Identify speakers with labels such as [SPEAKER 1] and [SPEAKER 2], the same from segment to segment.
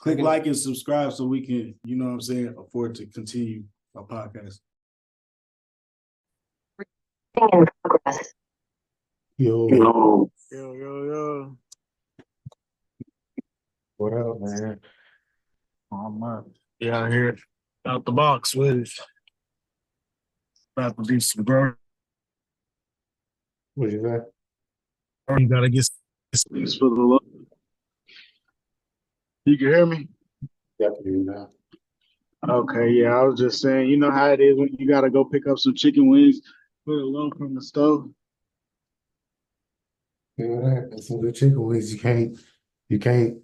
[SPEAKER 1] Click like and subscribe so we can, you know what I'm saying, afford to continue our podcast.
[SPEAKER 2] Yo.
[SPEAKER 3] Yo.
[SPEAKER 2] What up, man?
[SPEAKER 3] Yeah, here out the box with it. About to do some growing.
[SPEAKER 2] What you say?
[SPEAKER 3] You gotta get space for the look. You can hear me?
[SPEAKER 2] Yeah, I can hear you now.
[SPEAKER 3] Okay, yeah, I was just saying, you know how it is when you gotta go pick up some chicken wings, put it low from the stove.
[SPEAKER 2] You know that? And some good chicken wings. You can't beat them.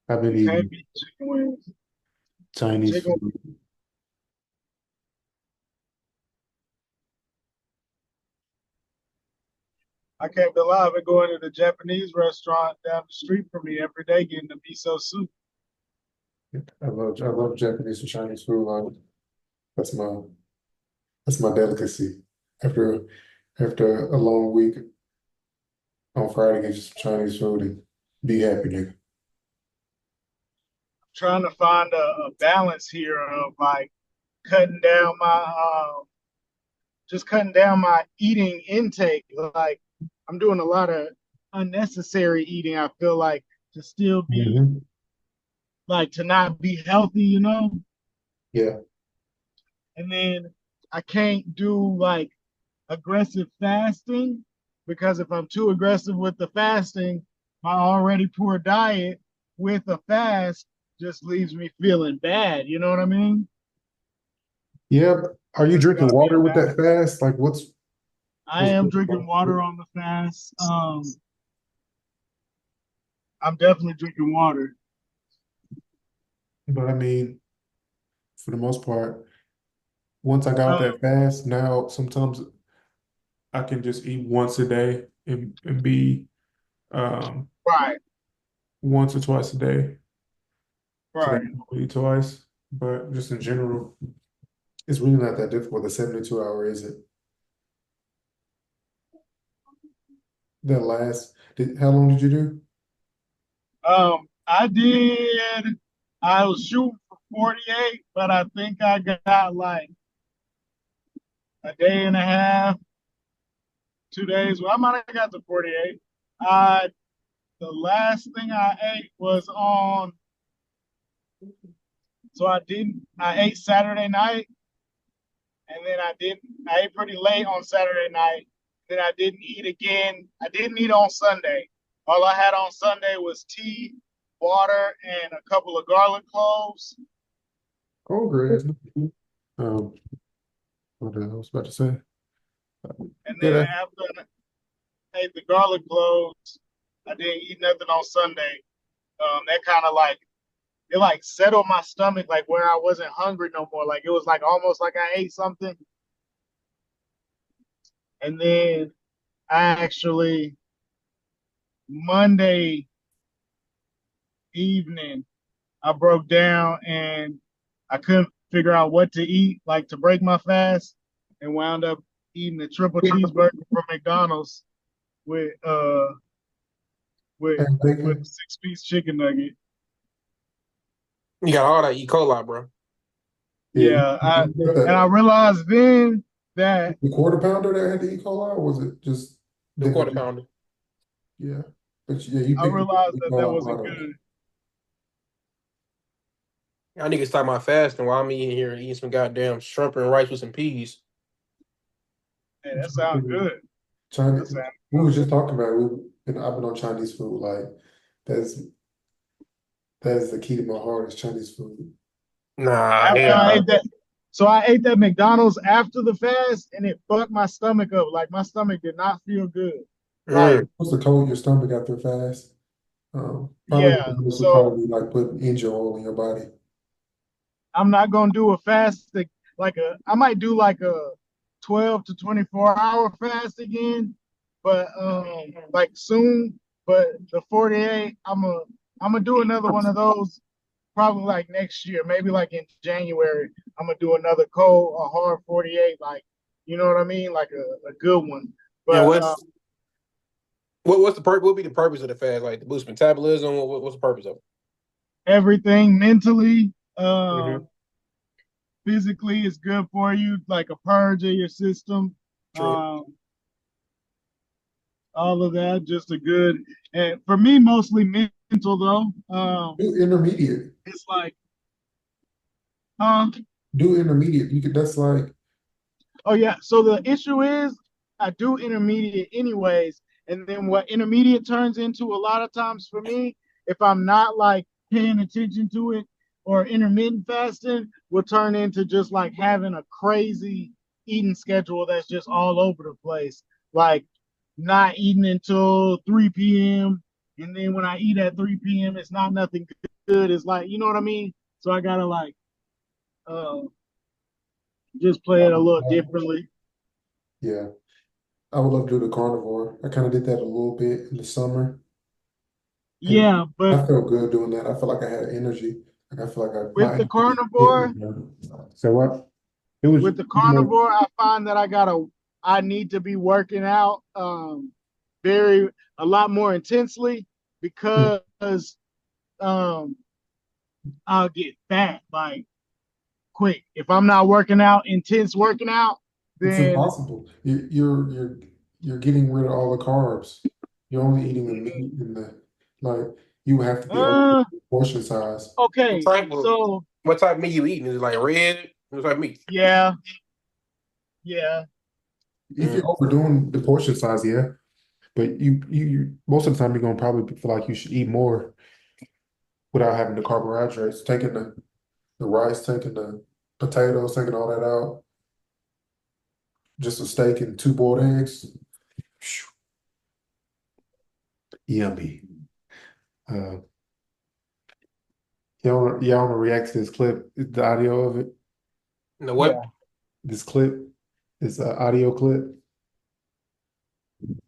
[SPEAKER 2] I've been
[SPEAKER 3] You can't
[SPEAKER 2] eating
[SPEAKER 3] beat chicken wings.
[SPEAKER 2] Chinese
[SPEAKER 3] Chicken,
[SPEAKER 2] food.
[SPEAKER 3] I can't believe I've been going to the Japanese restaurant down the street from me every day getting the miso soup.
[SPEAKER 2] I love Japanese and Chinese food. Like, that's my delicacy. After a long week on Friday, get you some Chinese food and be happy, nigga.
[SPEAKER 3] Trying to find a balance here of like cutting down my eating intake. Like I'm doing a lot of unnecessary eating. I feel like to still be like to not be healthy, you know?
[SPEAKER 2] Yeah.
[SPEAKER 3] And then I can't do like aggressive fasting because if I'm too aggressive with the fasting, my already poor diet with a fast just leaves me feeling bad. You know what I mean?
[SPEAKER 2] Yeah. Are you drinking
[SPEAKER 3] Gotta be
[SPEAKER 2] water
[SPEAKER 3] a
[SPEAKER 2] with that
[SPEAKER 3] balance.
[SPEAKER 2] fast? Like,
[SPEAKER 3] I am drinking water on the fast. I'm definitely drinking water.
[SPEAKER 2] But I mean, for the most part, once I got off that fast, now sometimes I can just eat once a day and be
[SPEAKER 3] Right,
[SPEAKER 2] once or twice a day. Today
[SPEAKER 3] right.
[SPEAKER 2] I eat twice, but just in general, it's really not that difficult. The 72 hour is it? How long did you do?
[SPEAKER 3] I was shooting for 48, but I think I got like a day and a half, 2 days. Well, I might have got to 48. The last thing I ate was I ate Saturday night, and then I ate pretty late on Saturday night. Then I didn't eat again. I didn't eat on Sunday. All I had on Sunday was tea, water, and a couple of garlic cloves.
[SPEAKER 2] Oh, great. Um, what I was about to say.
[SPEAKER 3] And
[SPEAKER 2] Yeah,
[SPEAKER 3] then after I ate the garlic cloves, I didn't eat nothing on Sunday. That kind of like it like settled my stomach like where I wasn't hungry no more. Like it was like almost like I ate something. And then I actually Monday evening I broke down and I couldn't figure out what to eat like to break my fast and wound up eating a triple cheeseburger from McDonald's with with
[SPEAKER 2] and
[SPEAKER 3] with a
[SPEAKER 2] bacon.
[SPEAKER 3] 6-piece chicken nugget.
[SPEAKER 4] You got all that E. coli, bro.
[SPEAKER 2] Yeah,
[SPEAKER 3] Yeah,
[SPEAKER 2] you got
[SPEAKER 3] I
[SPEAKER 2] that
[SPEAKER 3] realized then that
[SPEAKER 2] the quarter pounder that had the E. coli, or was it just
[SPEAKER 4] The quarter pounder.
[SPEAKER 2] Yeah, but yeah, you
[SPEAKER 3] I
[SPEAKER 2] picked
[SPEAKER 3] realized
[SPEAKER 2] the E.
[SPEAKER 3] that
[SPEAKER 2] coli
[SPEAKER 3] wasn't
[SPEAKER 2] product.
[SPEAKER 3] good.
[SPEAKER 4] I need to stop my fasting while I'm eating here and eating some goddamn shrimp and rice with some peas.
[SPEAKER 3] Hey, that sounds good.
[SPEAKER 2] Chinese. We was just talking about and I've been on Chinese food. Like that's that is the key to my heart is Chinese food.
[SPEAKER 4] Nah,
[SPEAKER 3] After
[SPEAKER 4] hell
[SPEAKER 3] I
[SPEAKER 4] no.
[SPEAKER 3] ate that, so I ate that McDonald's after the fast, and it fucked my stomach up. Like my stomach did not feel good. Like
[SPEAKER 2] What's the coat your stomach after fast? Probably
[SPEAKER 3] yeah,
[SPEAKER 2] this would
[SPEAKER 3] so
[SPEAKER 2] probably like put engine oil in your body.
[SPEAKER 3] I'm not gonna do a fast I might do like a 12 to 24 hour fast again, but like soon. But the 48, I'm gonna do another one of those probably like next year, maybe like in January. I'm gonna do another a hard 48, like you know what I mean, like a good one.
[SPEAKER 4] And
[SPEAKER 3] But
[SPEAKER 4] what's the purpose? What would be the purpose of the fast? Like to boost metabolism? What's the purpose of it?
[SPEAKER 3] everything mentally,
[SPEAKER 4] Mm-hmm.
[SPEAKER 3] physically is good for you, like a purge of your system.
[SPEAKER 4] True.
[SPEAKER 3] All of that, just a good, and for me, mostly mental though.
[SPEAKER 2] Do intermediate.
[SPEAKER 3] It's like, uh,
[SPEAKER 2] Do intermediate. You could. That's like.
[SPEAKER 3] oh yeah. So the issue is, I do intermediate anyways, and then what intermediate turns into a lot of times for me, if I'm not like paying attention to it, or intermittent fasting will turn into just like having a crazy eating schedule that's just all over the place. Like not eating until 3 p.m. And then when I eat at 3 p.m., it's not nothing good. It's like, you know what I mean? So I gotta like uh just play it a little differently.
[SPEAKER 2] Yeah, I would love to do the carnivore. I kind of did that a little bit in the summer, and
[SPEAKER 3] Yeah, but
[SPEAKER 2] I felt good doing that. I felt like I had energy. Like I feel like
[SPEAKER 3] with
[SPEAKER 2] my
[SPEAKER 3] the
[SPEAKER 2] energy hit me.
[SPEAKER 3] carnivore,
[SPEAKER 2] So what? It was,
[SPEAKER 3] with the carnivore, I find that I need to be working out very a lot more intensely because um I'll get fat like quick. If I'm not working out, intense working out,
[SPEAKER 2] it's
[SPEAKER 3] then
[SPEAKER 2] impossible. You're getting rid of all the carbs. You're only eating the meat and the like. You have to be over
[SPEAKER 3] uh
[SPEAKER 2] portion size.
[SPEAKER 4] What
[SPEAKER 3] okay.
[SPEAKER 4] type of
[SPEAKER 3] So
[SPEAKER 4] what type of meat you eating? Is it like red? What type of meat?
[SPEAKER 3] yeah, yeah.
[SPEAKER 2] If you're overdoing the portion size, yeah. But you most of the time you're gonna probably feel like you should eat more without having the carbohydrates, taking the rice, taking the potatoes, taking all that out. Just a steak and two boiled eggs. Phew, yummy. Uh, y'all wanna react to this clip? The audio of it.
[SPEAKER 4] No what?
[SPEAKER 2] This clip, this audio clip.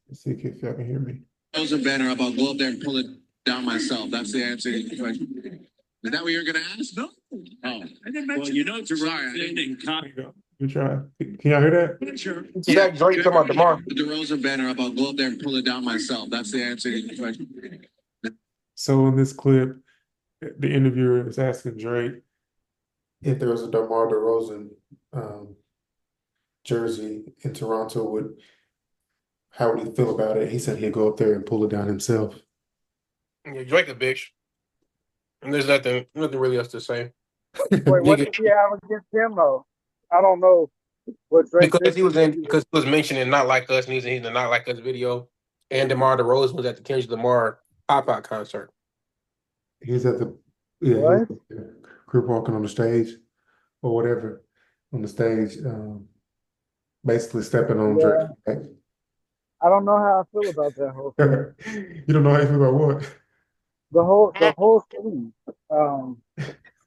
[SPEAKER 2] Let's see if y'all can hear me.
[SPEAKER 5] Those a banner about go up there and pull it down myself. That's the answer to your question. Is that what you're going to ask? No. Oh, I didn't mention. Well, you know, it's a sorry.
[SPEAKER 2] There you go. Good try. Can y'all hear that?
[SPEAKER 5] Sure.
[SPEAKER 4] Is that Drake talking about tomorrow?
[SPEAKER 5] The Rosa banner about go up there and pull it down myself. That's the answer to your question.
[SPEAKER 2] So in this clip, the interviewer is asking Drake if there was a DeMar DeRozan jersey in Toronto, how would he feel about it? He said he'd go up there and pull it down himself.
[SPEAKER 4] Yeah, Drake a bitch. And there's nothing really else to say.
[SPEAKER 6] Wait, what
[SPEAKER 4] Nigga,
[SPEAKER 6] did he have against him though? I don't know what Drake
[SPEAKER 4] because
[SPEAKER 6] did.
[SPEAKER 4] because he was mentioning Not Like Us and he's in the Not Like Us video. And DeMar DeRozan was at the Kendrick Lamar pop-out concert.
[SPEAKER 2] He was at the
[SPEAKER 6] What?
[SPEAKER 2] group walking on the stage or whatever on the stage, basically stepping on
[SPEAKER 6] Yeah.
[SPEAKER 2] Drake.
[SPEAKER 6] I don't know how I feel about that whole thing.
[SPEAKER 2] You don't know how you feel about what?
[SPEAKER 6] The whole thing.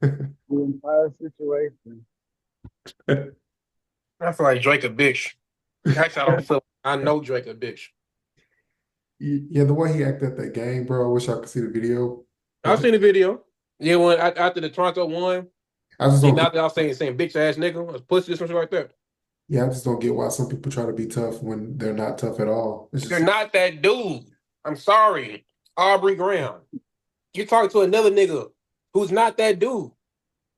[SPEAKER 6] The entire situation.
[SPEAKER 4] I feel like Drake a bitch. Actually, I don't feel. I know Drake a bitch.
[SPEAKER 2] Yeah, the way he acted at that game, bro. I wish I could see the video.
[SPEAKER 4] I've seen the video. Yeah, when after the Toronto won,
[SPEAKER 2] I just
[SPEAKER 4] he
[SPEAKER 2] don't.
[SPEAKER 4] knocked out saying bitch ass nigga, or pussy or something like that.
[SPEAKER 2] Yeah, I just don't get why some people try to be tough when they're not tough at all. It's
[SPEAKER 4] You're
[SPEAKER 2] just,
[SPEAKER 4] not that dude. I'm sorry, Aubrey Graham. You're talking to another nigga who's not that dude.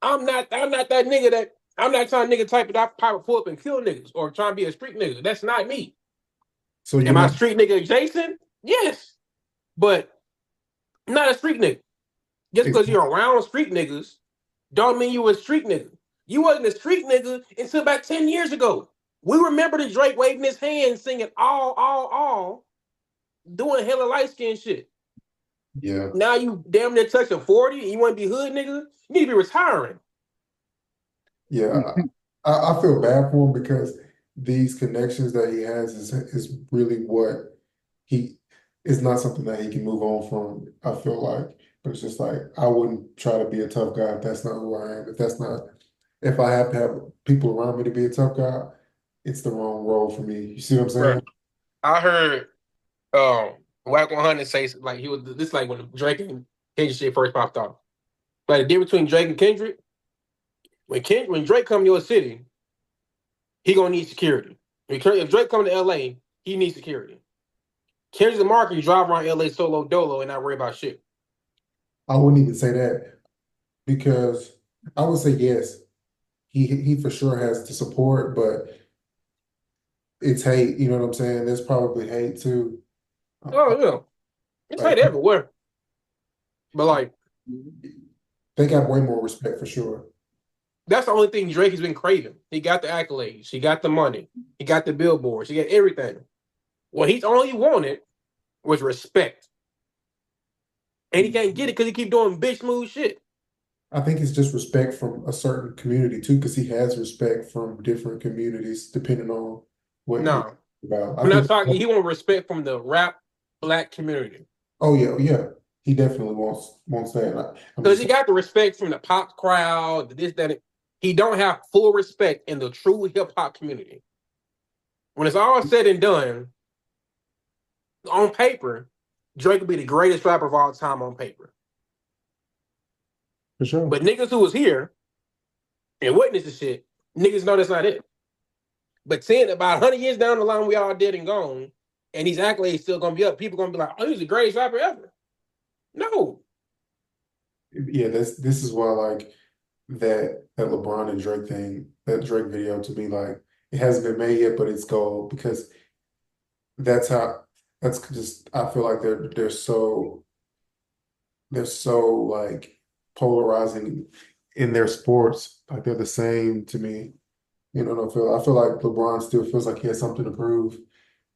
[SPEAKER 4] I'm not that nigga that. I'm not trying to nigga type it out, power pull up and kill niggas or trying to be a street nigga. That's not me.
[SPEAKER 2] so you're
[SPEAKER 4] Am I
[SPEAKER 2] not.
[SPEAKER 4] street nigga Jason? Yes, but not a street nigga. Just because you're around street niggas, don't mean you a street nigga. You wasn't a street nigga until about 10 years ago. We remember the Drake waving his hand, singing all, doing hella light skin shit.
[SPEAKER 2] Yeah.
[SPEAKER 4] Now you damn near touching 40 and you want to be hood nigga? You need to be retiring.
[SPEAKER 2] Yeah, I feel bad for him because these connections that he has is really what he is not something that he can move on from. I feel like, but it's just like I wouldn't try to be a tough guy if that's not who I am. If I have to have people around me to be a tough guy, it's the wrong role for me. You see what I'm saying?
[SPEAKER 4] Right. I heard Wack 100 say like he was this like when Drake and Kendrick shit first popped off. Like the difference between Drake and Kendrick, when Drake come to your city, he gonna need security. If Drake come to LA, he needs security. Kendrick Lamar can drive around LA solo dolo and not worry about shit.
[SPEAKER 2] I wouldn't even say that. because I would say yes. He for sure has the support, but it's hate. You know what I'm saying? There's probably hate too.
[SPEAKER 4] Oh yeah, it's
[SPEAKER 2] Like
[SPEAKER 4] hate everywhere. But like,
[SPEAKER 2] they got way more respect for sure.
[SPEAKER 4] that's the only thing Drake has been craving. He got the accolades, he got the money, he got the billboards, he got everything. What he's only wanted was respect, and he can't get it because he keep doing bitch move shit.
[SPEAKER 2] I think it's just respect from a certain community too, because he has respect from different communities depending on what you're
[SPEAKER 4] No,
[SPEAKER 2] about. I
[SPEAKER 4] I'm not
[SPEAKER 2] think.
[SPEAKER 4] talking. He want respect from the rap black community
[SPEAKER 2] Oh yeah, yeah. He definitely wants that. I'm
[SPEAKER 4] because
[SPEAKER 2] just
[SPEAKER 4] he got the respect from the pop crowd. This, that. He don't have full respect in the true hip hop community. When it's all said and done, on paper, Drake will be the greatest rapper of all time on paper.
[SPEAKER 2] for sure.
[SPEAKER 4] But niggas who was here and witnessed the shit, niggas know that's not it. But saying about 100 years down the line, we all dead and gone, and these accolades still gonna be up. People gonna be like, "Oh, he's the greatest rapper ever." No,
[SPEAKER 2] Yeah, this is why like that LeBron and Drake thing, that Drake video to me, like it hasn't been made yet, but it's gold because that's how that's just I feel like they're so like polarizing in their sports. Like they're the same to me. You know what I feel like LeBron still feels like he has something to prove.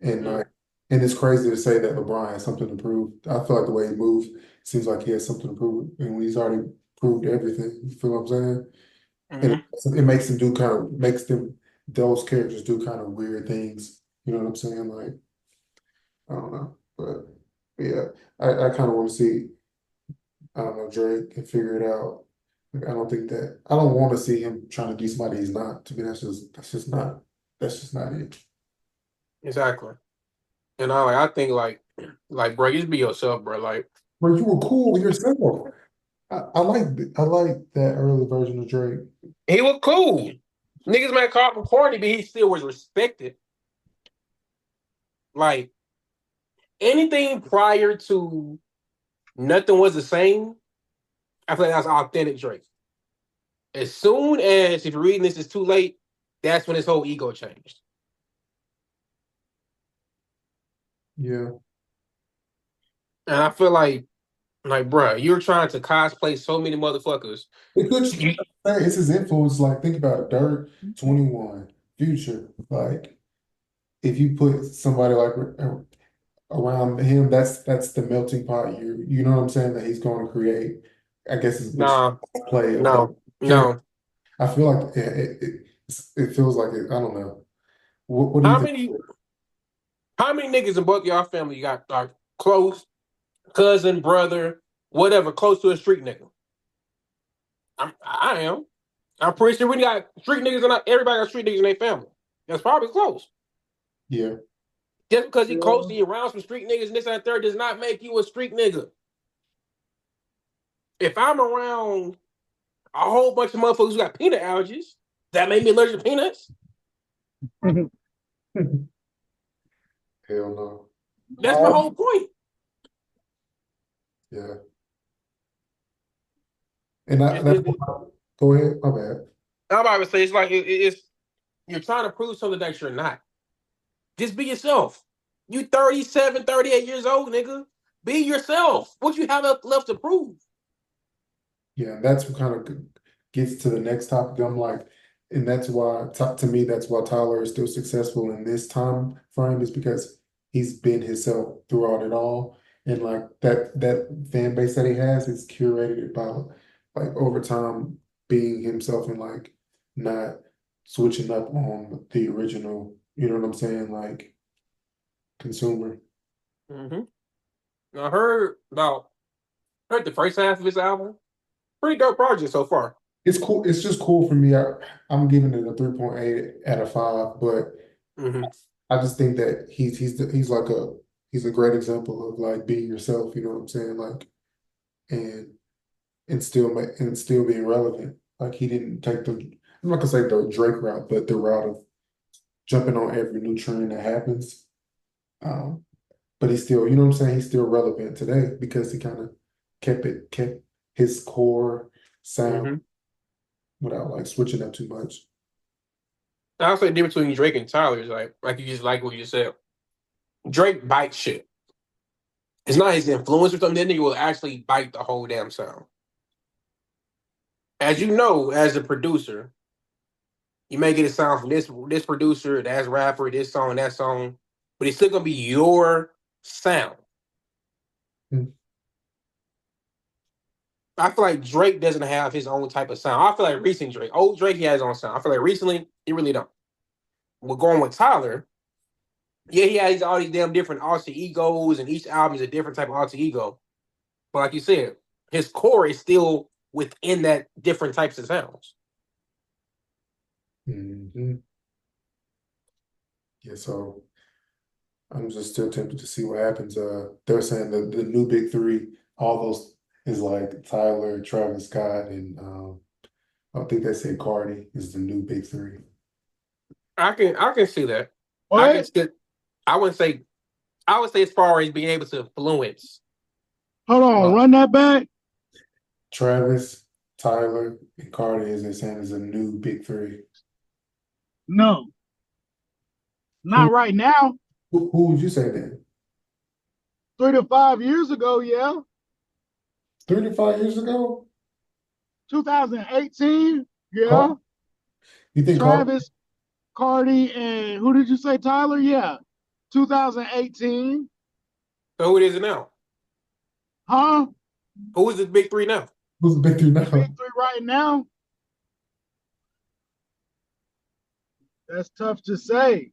[SPEAKER 2] And like and it's crazy to say that LeBron has something to prove. I feel like the way he moves seems like he has something to prove. And when he's already proved everything. You feel what I'm saying? And
[SPEAKER 4] mm-hmm.
[SPEAKER 2] it makes them do kind of makes them those characters do kind of weird things. You know what I'm saying? Like, I don't know. But yeah, I kind of want to see, I don't know, Drake and figure it out. Like, I don't want to see him trying to be somebody he's not. To me, that's just not it.
[SPEAKER 4] Exactly. And I think bro, just be yourself, bro. Like
[SPEAKER 2] Bro, you were cool with yourself. I like that early version of Drake.
[SPEAKER 4] he was cool. Niggas might call him corny, but he still was respected. Like anything prior to nothing was the same, I feel like that's authentic Drake. As soon as if you're reading this, it's too late. That's when his whole ego changed.
[SPEAKER 2] Yeah.
[SPEAKER 4] And I feel like, bro, you're trying to cosplay so many motherfuckers.
[SPEAKER 2] It could just it's his influence. Like, think about it. Dirt, 21, Future. Like, if you put somebody like around him, that's the melting pot. You know what I'm saying? That he's going to create. I guess is which
[SPEAKER 4] Nah,
[SPEAKER 2] play of that
[SPEAKER 4] no,
[SPEAKER 2] character.
[SPEAKER 4] no.
[SPEAKER 2] I feel like it feels like it. I don't know. What do you
[SPEAKER 4] How
[SPEAKER 2] think?
[SPEAKER 4] many how many niggas in both y'all family you got are close, cousin, brother, whatever, close to a street nigga? I am. I'm pretty sure we got street niggas and everybody got street niggas in their family. That's probably close.
[SPEAKER 2] Yeah.
[SPEAKER 4] Just because you close
[SPEAKER 6] Yeah.
[SPEAKER 4] and you're around some street niggas and this and that third does not make you a street nigga. If I'm around a whole bunch of motherfuckers who got peanut allergies, that made me allergic to peanuts.
[SPEAKER 2] Hell no.
[SPEAKER 4] That's my whole point.
[SPEAKER 2] Yeah. And
[SPEAKER 4] It's,
[SPEAKER 2] go ahead. My bad.
[SPEAKER 4] I'm about to say it's like it's you're trying to prove something that you're not. Just be yourself. You 37, 38 years old, nigga. Be yourself. What you have left to prove?
[SPEAKER 2] Yeah, that's what kind of gets to the next topic. I'm like, and that's why, to me, that's why Tyler is still successful in this time frame is because he's been himself throughout it all, and like that fan base that he has is curated by like over time being himself and like not switching up on the original. You know what I'm saying? Like consumer.
[SPEAKER 4] Mm-hmm. I heard the first half of his album. Pretty dope project so far.
[SPEAKER 2] It's cool. It's just cool for me. I'm giving it a 3.8 out of 5, but
[SPEAKER 4] Mm-hmm.
[SPEAKER 2] I just think that he's a great example of like being yourself, you know what I'm saying? Like and and still being relevant. Like he didn't take I'm not gonna say the Drake route, but the route of jumping on every new trend that happens. Um, but he's still, you know what I'm saying? He's still relevant today because he kind of kept his core sound
[SPEAKER 4] Mhm.
[SPEAKER 2] without like switching up too much.
[SPEAKER 4] I'll say the difference between Drake and Tyler is like you just like what you said. Drake bites shit. It's not his influence or something. That nigga will actually bite the whole damn sound. As you know, as a producer, you may get a sound from this producer, that rapper, this song, that song, but it's still gonna be your sound.
[SPEAKER 2] Mm.
[SPEAKER 4] I feel like Drake doesn't have his own type of sound. I feel like recent Drake, old Drake, he has his own sound. I feel like recently, he really don't. We're going with Tyler. Yeah, he has all these damn different alter egos, and each album is a different type of alter ego. But like you said, his core is still within that different types of sounds.
[SPEAKER 2] Mhm. Yeah, so I'm just still tempted to see what happens. They're saying the new big three, all those is like Tyler, Travis Scott, and I think they say Cardi is the new big three.
[SPEAKER 4] I can see that. I can
[SPEAKER 3] What?
[SPEAKER 4] see. I would say as far as being able to influence.
[SPEAKER 3] Hold on, run that back.
[SPEAKER 2] Travis, Tyler, and Cardi, as they're saying, is a new big three.
[SPEAKER 3] No, not right now.
[SPEAKER 2] Who would you say then?
[SPEAKER 3] 3 to 5 years ago, yeah.
[SPEAKER 2] 35 years ago?
[SPEAKER 3] 2018, yeah.
[SPEAKER 2] Cardi? You think Cardi?
[SPEAKER 3] Travis, Cardi, and who did you say, Tyler? Yeah. 2018.
[SPEAKER 4] So who it is now?
[SPEAKER 3] Huh?
[SPEAKER 4] Who is the big three now?
[SPEAKER 2] Who's the big three now?
[SPEAKER 3] The big three right now? That's tough to say.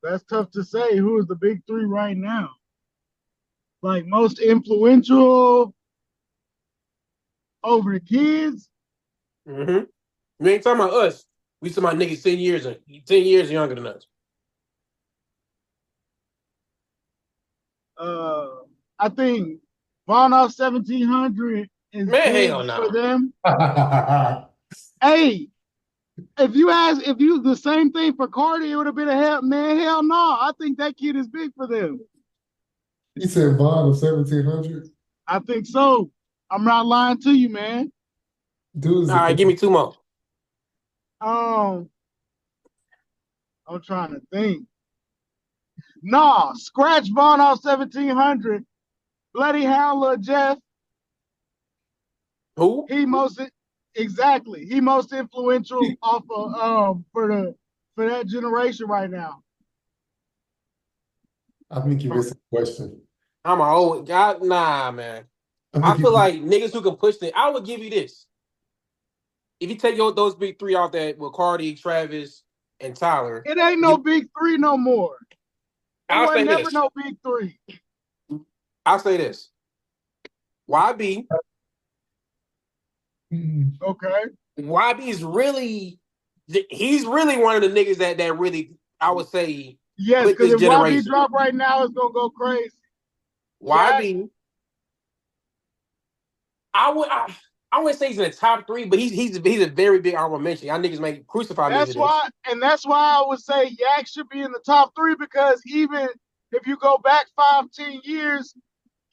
[SPEAKER 3] That's tough to say. Who is the big three right now? Like most influential over the kids?
[SPEAKER 4] Mm-hmm. We ain't talking about us. We talking about niggas 10 years younger than us.
[SPEAKER 3] I think Von off 1700 is
[SPEAKER 4] Man,
[SPEAKER 3] big
[SPEAKER 4] hell no.
[SPEAKER 3] for them. Hey, if you the same thing for Cardi, it would have been hell no. I think that kid is big for them.
[SPEAKER 2] You said Vaughn of 1700?
[SPEAKER 3] I think so. I'm not lying to you, man.
[SPEAKER 2] Dude is
[SPEAKER 4] All right, give me two more.
[SPEAKER 3] I'm trying to think. Nah, scratch Von off 1700. Bloody Hell, Lil Jeff.
[SPEAKER 4] Who?
[SPEAKER 3] He most influential off of for that generation right now.
[SPEAKER 2] I think you missed the question.
[SPEAKER 4] I'm a old God. Nah, man. I feel like niggas who can push the. I would give you this. If you take those big three off that with Cardi, Travis, and Tyler,
[SPEAKER 3] It ain't no big three no more. It
[SPEAKER 4] I'll
[SPEAKER 3] was
[SPEAKER 4] say
[SPEAKER 3] never
[SPEAKER 4] this.
[SPEAKER 3] no big three.
[SPEAKER 4] I'll say this. YB.
[SPEAKER 3] Okay.
[SPEAKER 4] YB is really. He's really one of the niggas that really, I would say,
[SPEAKER 3] Yes,
[SPEAKER 4] with
[SPEAKER 3] because
[SPEAKER 4] this
[SPEAKER 3] if
[SPEAKER 4] generation.
[SPEAKER 3] YB drop right now, it's gonna go crazy.
[SPEAKER 4] YB. I wouldn't say he's in the top three, but he's a very big honorable mention. Y'all niggas may crucify me
[SPEAKER 3] That's
[SPEAKER 4] for this.
[SPEAKER 3] that's why I would say Yak should be in the top three, because even if you go back 5-10 years,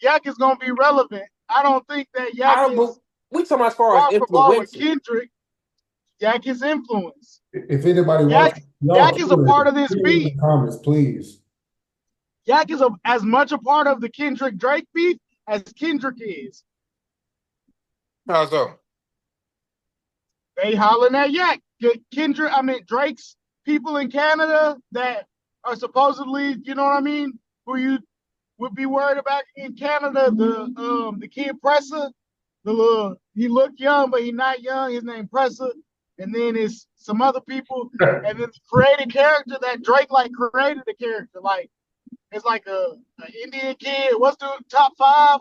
[SPEAKER 3] Yak is gonna be relevant. I don't think that Yak is
[SPEAKER 4] we talking as far as
[SPEAKER 3] bar for bar with
[SPEAKER 4] influential.
[SPEAKER 3] Kendrick. Yak is influence.
[SPEAKER 2] If anybody
[SPEAKER 3] Yak is a part of this
[SPEAKER 2] put it in
[SPEAKER 3] beat.
[SPEAKER 2] the comments, please.
[SPEAKER 3] Yak is as much a part of the Kendrick Drake beef as Kendrick is.
[SPEAKER 4] How so?
[SPEAKER 3] They hollering at Yak. Drake's people in Canada that are supposedly, you know what I mean, who you would be worried about in Canada, the kid Presser, he looked young, but he not young. His name Presser. And then it's some other people. And then the created character that Drake created the character. It's like an Indian kid. What's the top 5?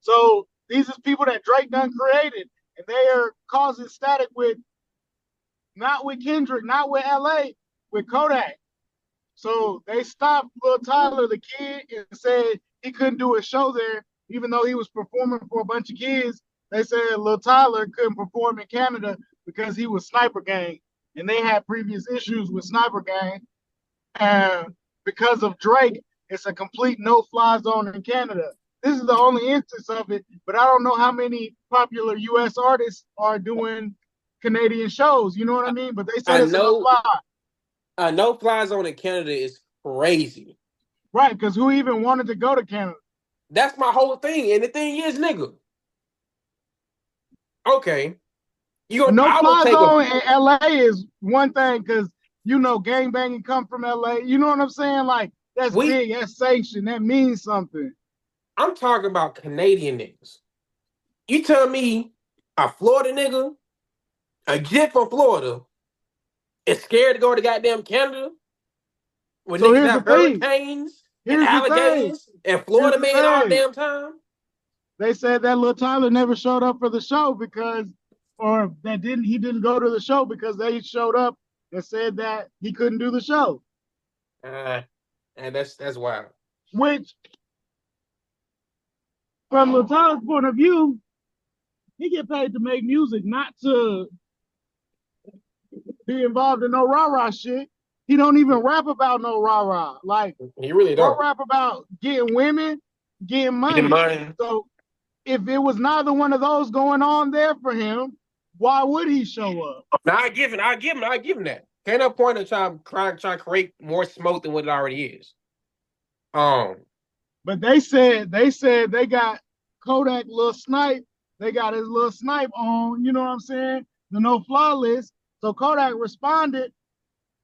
[SPEAKER 3] So these are people that Drake done created, and they are causing static not with Kendrick, not with LA, with Kodak. So they stopped Lil Tyler, the kid, and said he couldn't do a show there, even though he was performing for a bunch of kids. They said Lil Tyler couldn't perform in Canada because he was Sniper Gang, and they had previous issues with Sniper Gang. And because of Drake, it's a complete no-fly zone in Canada. this is the only instance of it, but I don't know how many popular U.S. artists are doing Canadian shows. You know what I mean? But they said
[SPEAKER 4] I
[SPEAKER 3] it's a no
[SPEAKER 4] know,
[SPEAKER 3] fly.
[SPEAKER 4] no fly zone in Canada is crazy.
[SPEAKER 3] Right, because who even wanted to go to Canada?
[SPEAKER 4] That's my whole thing. And the thing is, nigga, okay,
[SPEAKER 3] A no
[SPEAKER 4] I will
[SPEAKER 3] fly
[SPEAKER 4] take
[SPEAKER 3] zone in LA is one thing because you know gang banging come from LA. You know what I'm saying? Like that's big, that's sanctioned, that means something.
[SPEAKER 4] I'm talking about Canadian niggas. You tell me a Florida nigga, a jet from Florida, is scared to go to goddamn Canada when
[SPEAKER 3] So
[SPEAKER 4] niggas
[SPEAKER 3] here's the
[SPEAKER 4] have
[SPEAKER 3] thing.
[SPEAKER 4] hurricanes and
[SPEAKER 3] Here's the thing.
[SPEAKER 4] alligators and Florida
[SPEAKER 3] Here's the
[SPEAKER 4] man all
[SPEAKER 3] thing.
[SPEAKER 4] damn time?
[SPEAKER 3] They said that Lil Tyler never showed up for the show because, or that he didn't go to the show because they showed up and said that he couldn't do the show.
[SPEAKER 4] And that's wild.
[SPEAKER 3] Which, from Lil Tyler's point of view, he get paid to make music, not to be involved in no rah-rah shit. He don't even rap about no rah-rah. Like,
[SPEAKER 4] He really don't.
[SPEAKER 3] rap about getting women, getting money.
[SPEAKER 4] Getting money.
[SPEAKER 3] So if it was neither one of those going on there for him, why would he show up?
[SPEAKER 4] Now I give him that. Ain't no point in trying to create more smoke than what it already is.
[SPEAKER 3] But they said they got Kodak little snipe. They got his little snipe on, you know what I'm saying? The no fly list. So Kodak responded,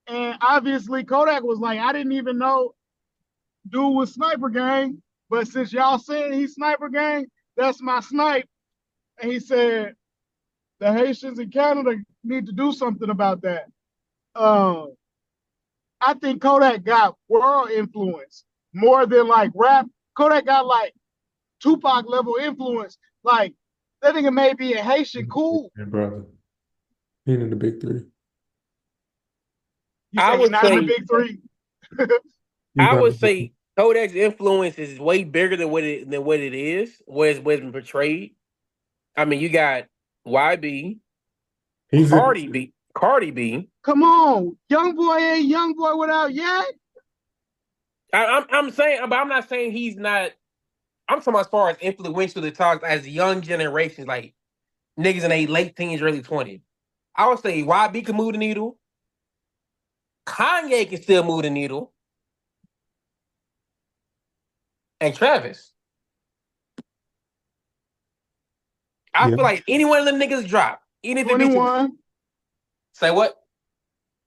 [SPEAKER 3] and obviously Kodak was like, I didn't even know dude was Sniper Gang, but since y'all saying he's Sniper Gang, that's my snipe. And he said the Haitians in Canada need to do something about that. I think Kodak got world influence more than like rap. Kodak got like Tupac level influence. Like that nigga may be a Haitian cool.
[SPEAKER 2] Yeah, brother. He in the big three.
[SPEAKER 3] You say he's not in the big three?
[SPEAKER 4] I would say Kodak's influence is way bigger than what it is, where it's been portrayed. I mean, you got YB, Cardi B.
[SPEAKER 3] Come on, young boy ain't young boy without yet.
[SPEAKER 4] I'm saying, but I'm not saying he's not. I'm talking about as far as influential to talk as young generations, like niggas in their late teens, early 20s. I would say YB can move the needle. Kanye can still move the needle. And Travis. I feel like any one of them niggas drop. Even if
[SPEAKER 3] 21.
[SPEAKER 4] Say what?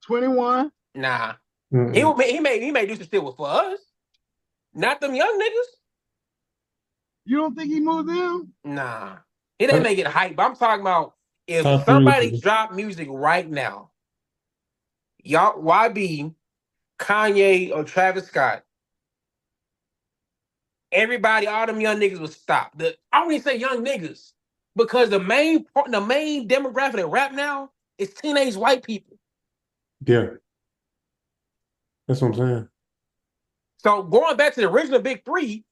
[SPEAKER 3] 21.
[SPEAKER 4] Nah. He may do some shit for us. Not them young niggas.
[SPEAKER 3] You don't think he moved them?
[SPEAKER 4] Nah. He didn't make it hype, but I'm talking about if somebody drop music right now, y'all YB, Kanye, or Travis Scott, everybody, all them young niggas would stop. I don't even say young niggas because the main demographic that rap now is teenage white people.
[SPEAKER 2] Yeah, that's what I'm saying.
[SPEAKER 4] So going back to the original big three,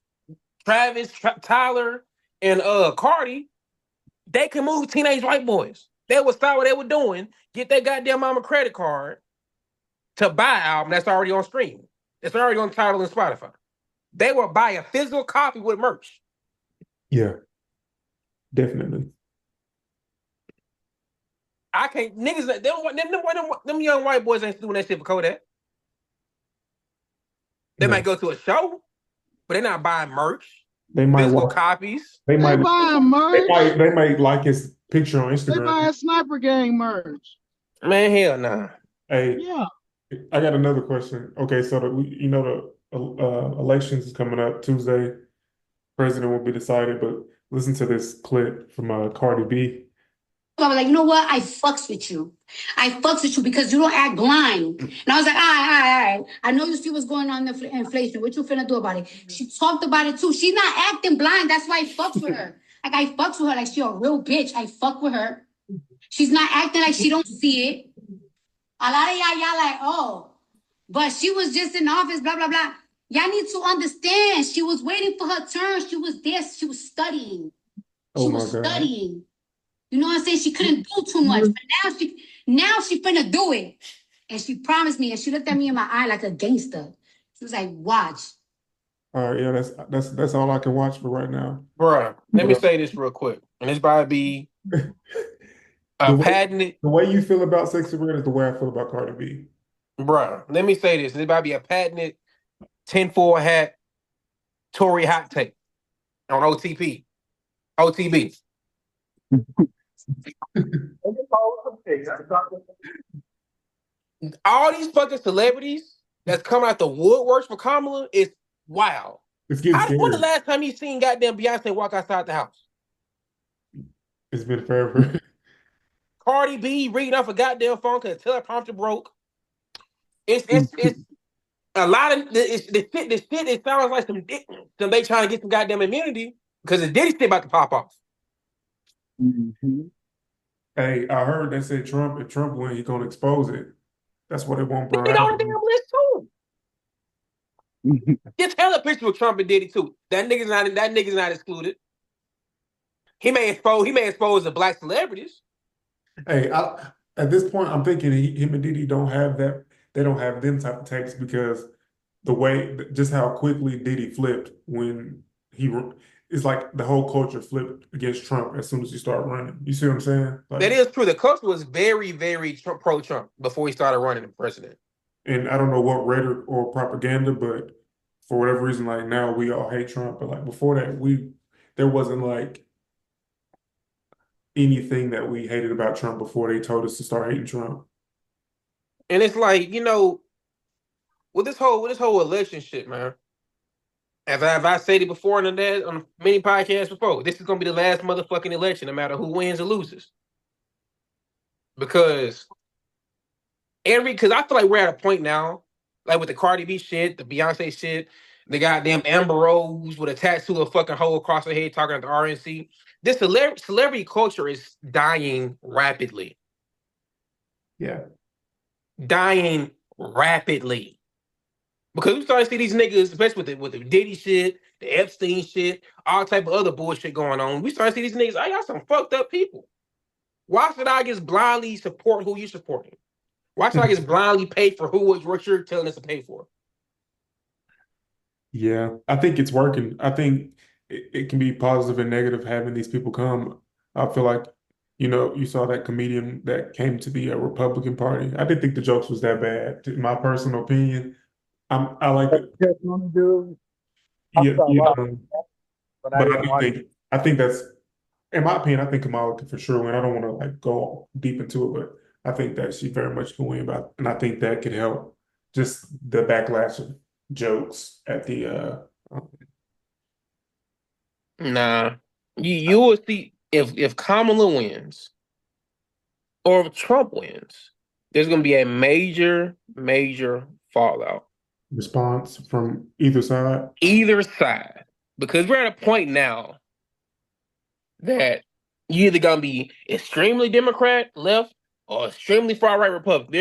[SPEAKER 4] Travis, Tyler, and Cardi, they can move teenage white boys. They would stop what they were doing, get their goddamn mama credit card to buy an album that's already on stream. It's already on Tidal and Spotify. They will buy a physical copy with merch.
[SPEAKER 2] Yeah, definitely.
[SPEAKER 4] I can't niggas. Them young white boys ain't doing that shit for Kodak. They might go to a show, but they're not buying merch.
[SPEAKER 2] They might
[SPEAKER 4] physical copies.
[SPEAKER 2] They might
[SPEAKER 3] buy merch.
[SPEAKER 2] They might like his picture on Instagram.
[SPEAKER 3] They buy a Sniper Gang merch.
[SPEAKER 4] Man, hell nah.
[SPEAKER 2] Hey,
[SPEAKER 3] yeah.
[SPEAKER 2] I got another question. Okay, so the elections is coming up Tuesday. President will be decided, but listen to this clip from Cardi B.
[SPEAKER 7] I was like, you know what? I fucks with you. I fucks with you because you don't act blind. And I was like, all right. I know you see what's going on in the inflation. What you finna do about it? She talked about it too. She's not acting blind. That's why I fucks with her. Like, I fucks with her like she a real bitch. I fuck with her. She's not acting like she don't see it. A lot of y'all like, oh. But she was just in office, blah, blah, blah. Y'all need to understand. She was waiting for her turn. She was there. She was studying. She was studying. You know what I'm saying? She couldn't do too much, but now she finna do it. And she promised me, and she looked at me in my eye like a gangster. She was like, watch.
[SPEAKER 2] Yeah, that's all I can watch for right now.
[SPEAKER 4] Bruh, let me
[SPEAKER 2] But
[SPEAKER 4] say this real quick. And this probably be a
[SPEAKER 2] the way
[SPEAKER 4] patented,
[SPEAKER 2] the way you feel about Sexy Red is the way I feel about Cardi B.
[SPEAKER 4] bruh, let me say this. This might be a patented tinfoil hat Tory hot take on OTP. OTB. All these fucking celebrities that's coming out the woodworks for Kamala is wild.
[SPEAKER 2] It's getting
[SPEAKER 4] When the
[SPEAKER 2] scary.
[SPEAKER 4] last time you seen goddamn Beyonce walk outside the house?
[SPEAKER 2] It's been forever.
[SPEAKER 4] Cardi B reading off a goddamn phone because the teleprompter broke. It's a lot of the shit. It sounds like some they trying to get some goddamn immunity because the Diddy shit about to pop off.
[SPEAKER 2] Hey, I heard they said Trump, if Trump win, he's gonna expose it. That's what they want, bro.
[SPEAKER 4] Diddy on the damn list too. Just hell a picture with Trump and Diddy too. That nigga's not excluded. He may expose the black celebrities.
[SPEAKER 2] Hey, at this point, I'm thinking him and Diddy don't have that. They don't have them type of takes because the way, just how quickly Diddy flipped when it's like the whole culture flipped against Trump as soon as he started running. You see what I'm saying? Like,
[SPEAKER 4] That is true. The culture was very, very pro-Trump before he started running for president.
[SPEAKER 2] and I don't know what rhetoric or propaganda, but for whatever reason, like now we all hate Trump. But like before that, there wasn't like anything that we hated about Trump before they told us to start hating Trump.
[SPEAKER 4] And it's like, with this whole election shit, man. As I said it before on many podcasts before, this is gonna be the last motherfucking election, no matter who wins or loses. Because because I feel like we're at a point now, like with the Cardi B shit, the Beyonce shit, the goddamn Amber Rose with a tattoo of fucking hole across her head talking at the RNC. This celebrity culture is dying rapidly.
[SPEAKER 2] Yeah.
[SPEAKER 4] Dying rapidly. Because we starting to see these niggas, especially with the Diddy shit, the Epstein shit, all type of other bullshit going on. We starting to see these niggas, y'all some fucked up people. Why should I just blindly support who you supporting? Why should I just blindly pay for what you're telling us to pay for?
[SPEAKER 2] Yeah, I think it's working. I think it can be positive and negative having these people come. I feel like, you saw that comedian that came to the Republican Party. I didn't think the jokes was that bad, in my personal opinion. I like it.
[SPEAKER 6] Dude, I
[SPEAKER 2] Yeah,
[SPEAKER 6] saw a
[SPEAKER 2] yeah.
[SPEAKER 6] lot, but I
[SPEAKER 2] But I
[SPEAKER 6] didn't
[SPEAKER 2] do
[SPEAKER 6] watch.
[SPEAKER 2] think that's, in my opinion, I think Kamala could for sure win. I don't want to like go deep into it, but I think that she very much can win. And I think that could help just the backlash of jokes at the
[SPEAKER 4] Nah. You will see if Kamala wins or if Trump wins, there's gonna be a major, major fallout.
[SPEAKER 2] response from either side.
[SPEAKER 4] Either side. Because we're at a point now that you're either gonna be extremely Democrat left or extremely far right Republican.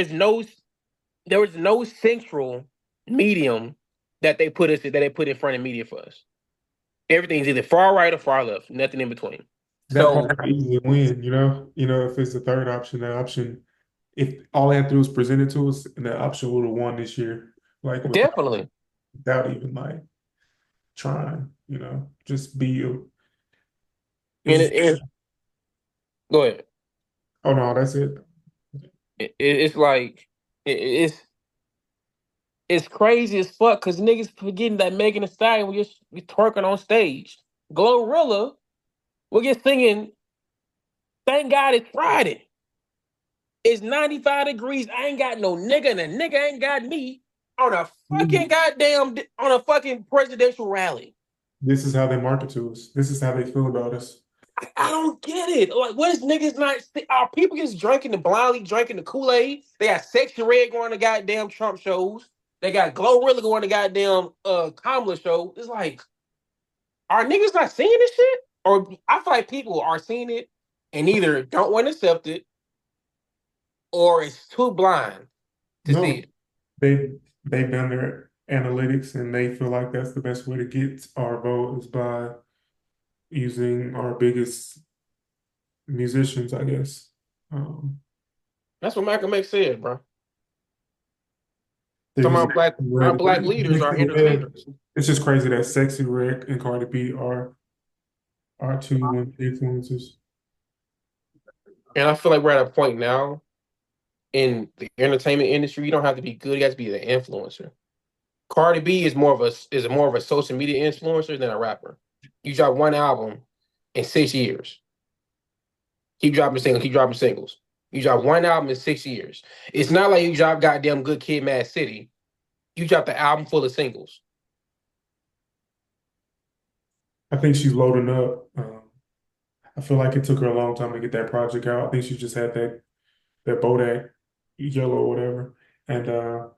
[SPEAKER 4] There was no central medium that they put in front of media for us. Everything's either far right or far left, nothing in between.
[SPEAKER 2] That
[SPEAKER 4] So
[SPEAKER 2] part can easily win, if it's the third option, that option, if all they have to do is present it to us, and that option would have won this year, like
[SPEAKER 4] definitely.
[SPEAKER 2] without even like trying, just be you.
[SPEAKER 4] And go ahead.
[SPEAKER 2] Oh no, that's it.
[SPEAKER 4] It's like it's crazy as fuck because niggas forgetting that Megan Thee Stallion we twerking on stage. Glorilla will get singing. Thank God it's Friday. It's 95 degrees. I ain't got no nigga, and a nigga ain't got me on a fucking presidential rally.
[SPEAKER 2] This is how they market to us. This is how they feel about us.
[SPEAKER 4] I don't get it. Like, what is niggas not? Are people just blindly drinking the Kool-Aid? They got Sexy Red going to goddamn Trump shows. They got Glorilla going to goddamn Kamala show. It's like, are niggas not seeing this shit? Or I feel like people are seeing it and either don't want to accept it or it's too blind to
[SPEAKER 2] No,
[SPEAKER 4] see it.
[SPEAKER 2] they've done their analytics and they feel like that's the best way to get our vote is by using our biggest musicians, I guess.
[SPEAKER 4] That's what Malcolm X said, bro. Some
[SPEAKER 2] There's
[SPEAKER 4] of our black leaders are entertainers.
[SPEAKER 2] It's just crazy that Sexy Red and Cardi B are two influencers.
[SPEAKER 4] And I feel like we're at a point now in the entertainment industry, you don't have to be good, you have to be the influencer. Cardi B is more of a social media influencer than a rapper. You drop one album in 6 years. Keep dropping singles. You drop one album in 6 years. It's not like you drop goddamn Good Kid, Mad City. You dropped the album full of singles.
[SPEAKER 2] I think she's loading up. I feel like it took her a long time to get that project out. I think she just had that Bodak Yellow or whatever, and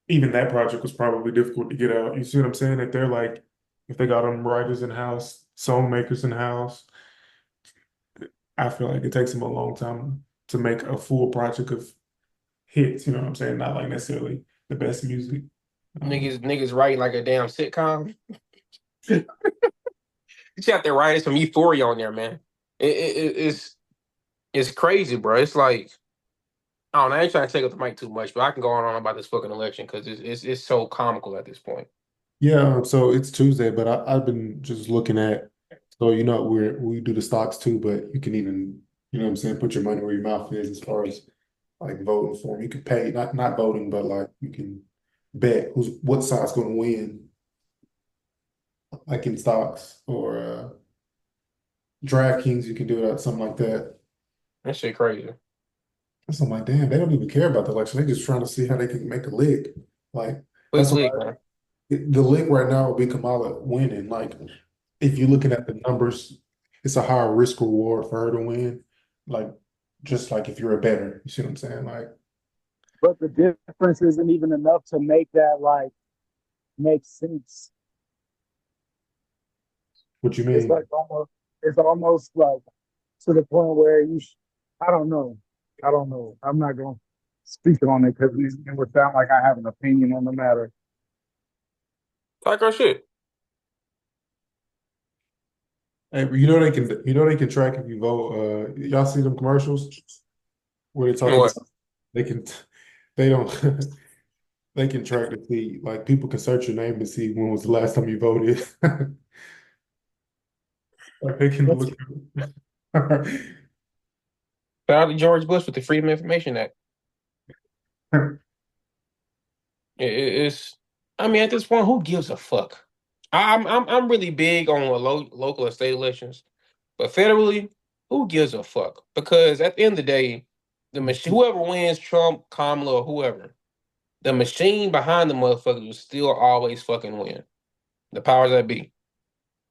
[SPEAKER 2] even that project was probably difficult to get out. You see what I'm saying? That they're like, if they got them writers in house, song makers in house, I feel like it takes them a long time to make a full project of hits. You know what I'm saying? Not like necessarily the best music.
[SPEAKER 4] Niggas writing like a damn sitcom. You got the writers from Euphoria on there, man. It's crazy, bro. It's like, I don't know. I ain't trying to take up the mic too much, but I can go on about this fucking election because it's so comical at this point.
[SPEAKER 2] Yeah, so it's Tuesday, but I've been just looking at, so we do the stocks too, but you can even, you know what I'm saying, put your money where your mouth is as far as like voting for them. You can pay, not voting, but like you can bet what side's going to win, like in stocks or DraftKings, you can do it, something like that.
[SPEAKER 4] That shit crazy.
[SPEAKER 2] So I'm like, damn, they don't even care about the election. They're just trying to see how they can make a lick. Like
[SPEAKER 4] Quick
[SPEAKER 2] that's
[SPEAKER 4] league,
[SPEAKER 2] why
[SPEAKER 4] man.
[SPEAKER 2] the lick right now will be Kamala winning. Like if you're looking at the numbers, it's a higher risk reward for her to win. Like just like if you're a bettor, you see what I'm saying? Like,
[SPEAKER 6] But the difference isn't even enough to make that like make sense.
[SPEAKER 2] what you
[SPEAKER 6] It's
[SPEAKER 2] mean?
[SPEAKER 6] like it's almost like to the point where I don't know. I don't know. I'm not going to speak on it because it would sound like I have an opinion on the matter.
[SPEAKER 4] Talk our shit.
[SPEAKER 2] Hey, but you know they can track if you vote. Y'all see them commercials where they talk
[SPEAKER 4] What?
[SPEAKER 2] about they can they don't they can track to see like people can search your name and see when was the last time you voted. Like they can look.
[SPEAKER 4] Shout out to George Bush with the Freedom of Information Act. It's, I mean, at this point, who gives a fuck? I'm really big on local and state elections, but federally, who gives a fuck? Because at the end of the day, the machine, whoever wins, Trump, Kamala, or whoever, the machine behind the motherfuckers will still always fucking win. The powers that be.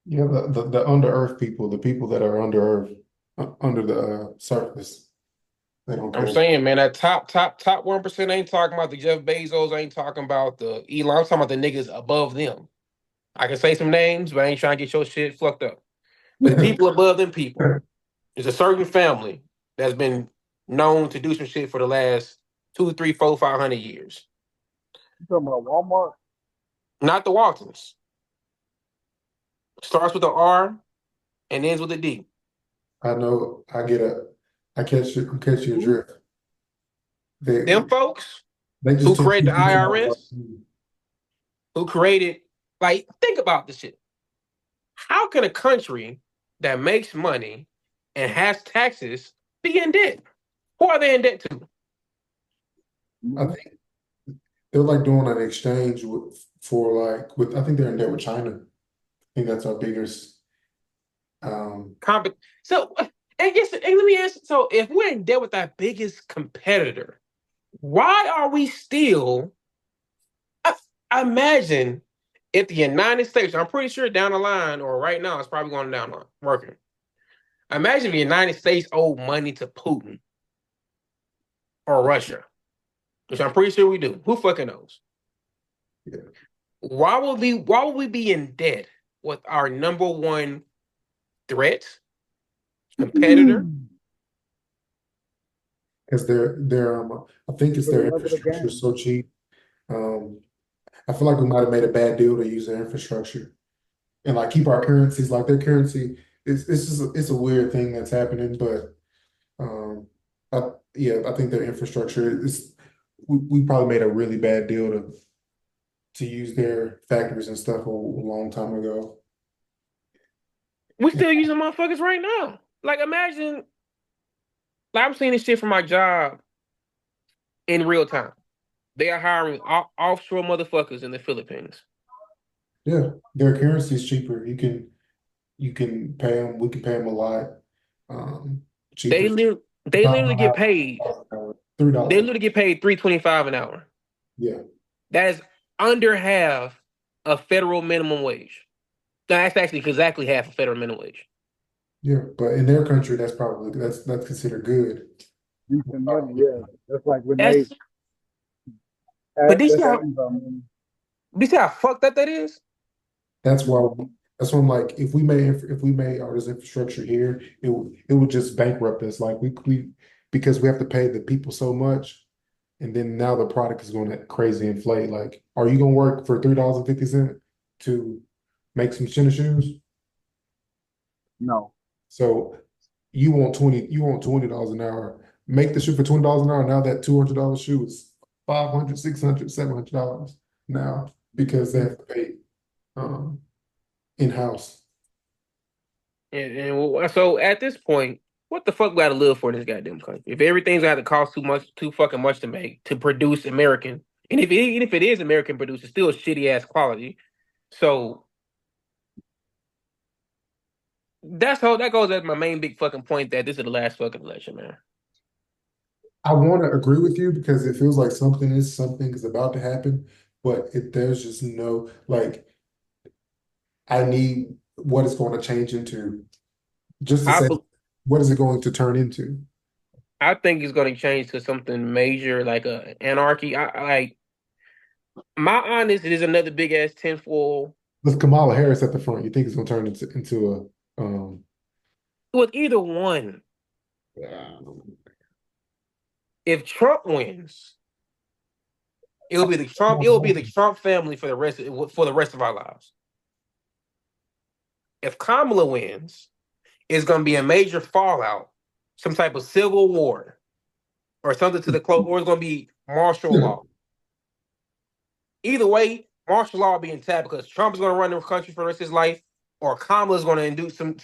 [SPEAKER 2] Yeah, the under earth people, the people that are under earth, under the surface, they don't
[SPEAKER 4] I'm
[SPEAKER 2] care.
[SPEAKER 4] saying, man, that top 1% ain't talking about the Jeff Bezos, ain't talking about the Elon. I'm talking about the niggas above them. I can say some names, but I ain't trying to get your shit fucked up. But the people above them people, there's a certain family that's been known to do some shit for the last 2, 3, 4, 500 years.
[SPEAKER 6] You talking about Walmart?
[SPEAKER 4] Not the Waltons. Starts with an R and ends with a D.
[SPEAKER 2] I know. I catch you. I'm catching your drift.
[SPEAKER 4] Them folks
[SPEAKER 2] They
[SPEAKER 4] who
[SPEAKER 2] just took
[SPEAKER 4] created the
[SPEAKER 2] 2 people out.
[SPEAKER 4] IRS, who created, like, think about this shit. How can a country that makes money and has taxes be in debt? Who are they in debt to?
[SPEAKER 2] I think they're like doing an exchange I think they're in debt with China. I think that's our biggest.
[SPEAKER 4] So, I guess, let me ask. So, if we're in debt with our biggest competitor, why are we still? I imagine if the United States, I'm pretty sure down the line or right now, it's probably going down the line, working. Imagine the United States owed money to Putin or Russia, which I'm pretty sure we do. Who fucking knows?
[SPEAKER 2] Yeah.
[SPEAKER 4] Why would we be in debt with our number one threat, competitor?
[SPEAKER 2] Because I think it's their infrastructure is so cheap. I feel like we might have made a bad deal to use their infrastructure and like keep our currencies like their currency. It's a weird thing that's happening, but I think their infrastructure is we probably made a really bad deal to use their factories and stuff a long time ago.
[SPEAKER 4] We still using motherfuckers right now. Like imagine, like I'm seeing this shit from my job in real time. They are hiring offshore motherfuckers in the Philippines.
[SPEAKER 2] Yeah, their currency is cheaper. You can pay them. We can pay them a lot cheaper.
[SPEAKER 4] They literally get paid. They
[SPEAKER 2] $3.
[SPEAKER 4] literally get paid $3.25 an hour.
[SPEAKER 2] Yeah,
[SPEAKER 4] That is under half a federal minimum wage. No, that's actually exactly half a federal minimum wage.
[SPEAKER 2] yeah. But in their country, that's considered good.
[SPEAKER 6] Decent money, yeah. That's like when
[SPEAKER 4] That's
[SPEAKER 6] they
[SPEAKER 4] but
[SPEAKER 6] add
[SPEAKER 4] do you
[SPEAKER 6] that
[SPEAKER 4] see how
[SPEAKER 6] income.
[SPEAKER 4] fucked up that is?
[SPEAKER 2] That's why. That's why I'm like, if we made all this infrastructure here, it would just bankrupt us. Like we because we have to pay the people so much, and then now the product is going to crazy inflate. Like, are you going to work for $3.50 to make some tennis shoes?
[SPEAKER 6] No.
[SPEAKER 2] So you want $20 an hour. Make the shoe for $20 an hour. Now that $200 shoe is $500, $600, $700 now because they have to pay in-house.
[SPEAKER 4] And so at this point, what the fuck we gotta live for in this goddamn country? If everything's got to cost too fucking much to make to produce American, and even if it is American produced, it's still shitty ass quality. So that goes as my main big fucking point that this is the last fucking election, man.
[SPEAKER 2] I want to agree with you because it feels like something is about to happen, but there's just no like I need what it's going to change into. Just to
[SPEAKER 4] I
[SPEAKER 2] say,
[SPEAKER 4] be-
[SPEAKER 2] what is it going to turn into?
[SPEAKER 4] I think it's going to change to something major like a anarchy. I like my honest. It is another big ass tinfoil
[SPEAKER 2] With Kamala Harris at the front, you think it's going to turn into a
[SPEAKER 4] with either one. If Trump wins, it'll be the Trump family for the rest of our lives. If Kamala wins, it's going to be a major fallout, some type of civil war, or something to the close, or it's going to be martial law. Either way, martial law will be intact because Trump is going to run the country for the rest of his life, or Kamala is going to do some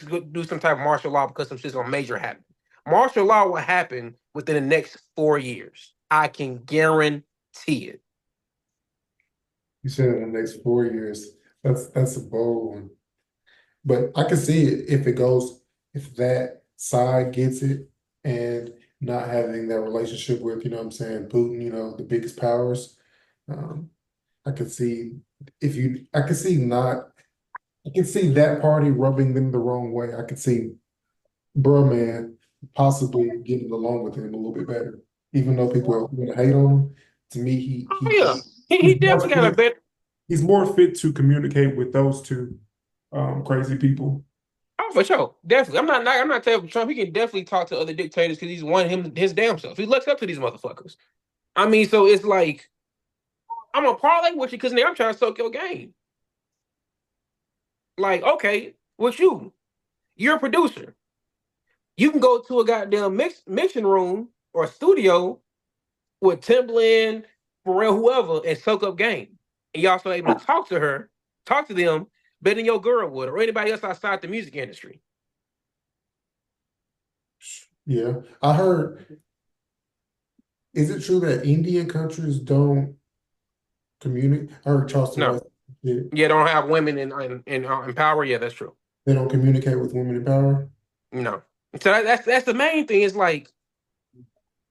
[SPEAKER 4] type of martial law because some shit's going to major happen. Martial law will happen within the next 4 years. I can guarantee it.
[SPEAKER 2] You said in the next 4 years. That's a bold one. But I can see it if that side gets it and not having that relationship with, you know what I'm saying, Putin, the biggest powers. I could see I could see that party rubbing them the wrong way. I could see man possibly getting along with him a little bit better. Even though people are going to hate on him, to me,
[SPEAKER 4] Oh yeah, he
[SPEAKER 2] he's more
[SPEAKER 4] definitely got a
[SPEAKER 2] fit,
[SPEAKER 4] better.
[SPEAKER 2] he's more fit to communicate with those two crazy people.
[SPEAKER 4] Oh, for sure, definitely. I'm not telling Trump. He can definitely talk to other dictators because he's one his damn self. He looks up to these motherfuckers. I mean, so it's like I'm gonna parlay with you because I'm trying to soak your game. Like, okay, with you're a producer. You can go to a goddamn mixing room or studio with Timbaland, Pharrell, whoever, and soak up game. And you're also able to talk to them better than your girl would or anybody else outside the music industry.
[SPEAKER 2] Yeah, I heard. Is it true that Indian countries don't communicate? I heard Charleston
[SPEAKER 4] No.
[SPEAKER 2] White said
[SPEAKER 4] Yeah, don't have women in power. Yeah, that's true.
[SPEAKER 2] they don't communicate with women in power.
[SPEAKER 4] No. So that's the main thing is like,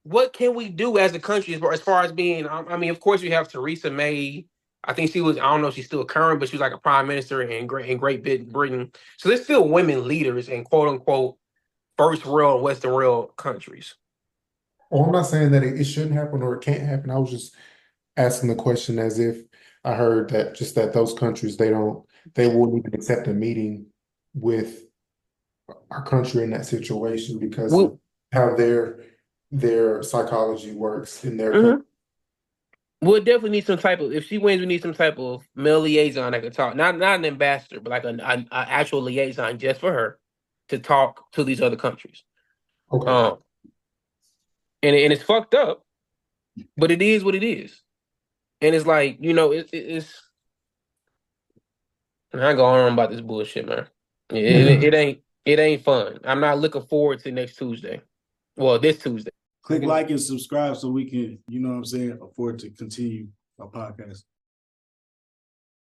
[SPEAKER 4] what can we do as a country as far as being? I mean, of course, you have Theresa May. I think she was. I don't know if she's still current, but she was like a prime minister in Great Britain. So there's still women leaders in quote unquote first world, Western world countries.
[SPEAKER 2] Well, I'm not saying that it shouldn't happen or it can't happen. I was just asking the question as if I heard that those countries they wouldn't even accept a meeting with our country in that situation because of how their psychology works in their country.
[SPEAKER 4] We'll definitely need some type of. If she wins, we need some type of male liaison that could talk. Not an ambassador, but like an actual liaison just for her to talk to these other countries.
[SPEAKER 2] Okay.
[SPEAKER 4] And it's fucked up But it is what it is. And it's like, you know, it's I ain't going on about this bullshit, man. It ain't fun. I'm not looking forward to next Tuesday. Well, this Tuesday.
[SPEAKER 1] Click like and subscribe so we can, you know what I'm saying, afford to continue our podcast.